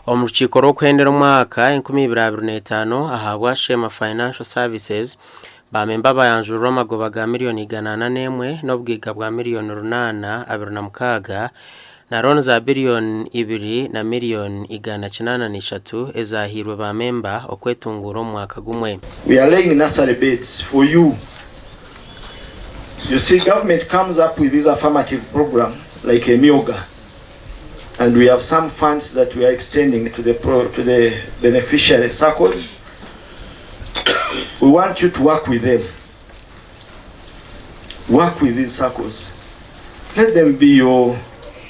Omurukiiko rw'okuhendera omwaka 2025 ahabwa Shema Financial Services bamemba bayanjurwa amagoba ga miliyoni 101 n'obwiga bwa miliyoni 826 na loan za billion 2 na miliyoni 183 ezahirwe bamemba okwetungura omwaka gumwe. We are laying nursery beds for you. You see, government comes up with this affirmative program like a MIOGA, and we have some funds that we are extending to the beneficiary circles. We want you to work with them. Work with these circles. Let them be your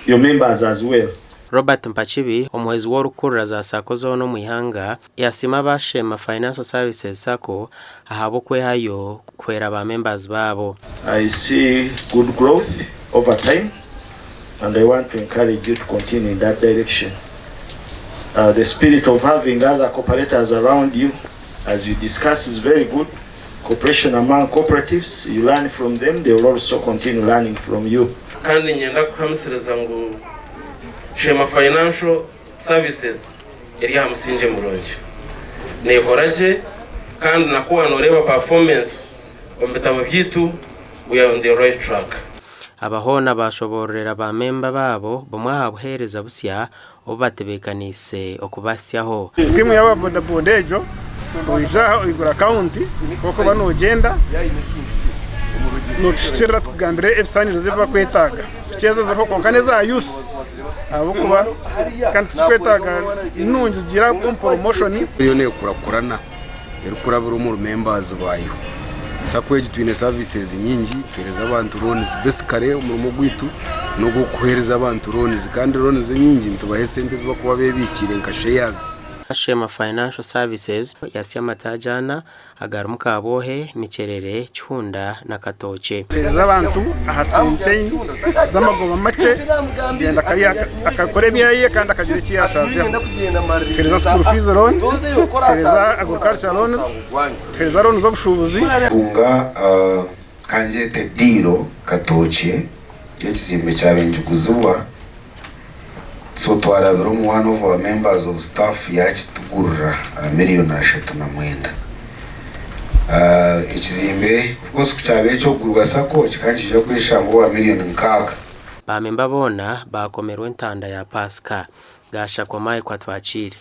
members as well. Robert Mpachibi omuhezi w'orukurra za sako zono mu ihanga yasima ba Shema Financial Services sako ahabo kwehayo kwera ba members babo. I see good growth over time, and I want to encourage you to continue in that direction. The spirit of having other cooperators around you as you discuss is very good. Cooperation among cooperatives, you learn from them, they will also continue learning from you. Kandi nyenda kuhamusiriza ngo Shema Financial Services eri hamusinje mulungi nehoraje kandi nakuwa noreba performance ombetabo byitu we are on the right track. Abahona bashoborera ba memba babo bomwahabuhereza busya obatebekanise okubasyaho. Skimu yaba boda boda ejo oizaho igura account koko banogenda notushikira tukugambire ebisaniro ziba kwetaga kucheza zo konkane za use abukuba kandi tukwetaga inungi gira promotion yo ne kurakurana erukurabura mu members bayo sakweje twine services nyingi pereza abantu loans basically mu gwitu no gukohereza abantu loans kandi loans nyingi ntubahe sente ziba kuba bebikire nka shares. Shema Financial Services yasyamatajana agarumuka abohe micherere cyunda na katoche z'abantu ahasente z'amagoba make genda akakore byaye kandi akagira ikiyashaze tereza school fees loan tereza agriculture loans tereza loan z'obushubuzi unga kanje te diro katoche yekizimbe cyabenje kuzubwa. So twarabiro one of our members of staff yakitugurra miliyoni 3.9 ikizimbe of course kuchabe cyo gurwa sako kikanjije kwishango wa miliyoni 6. Bamemba bona bakomerwe ntanda ya Pasika gasha kwa mai kwa twachiri.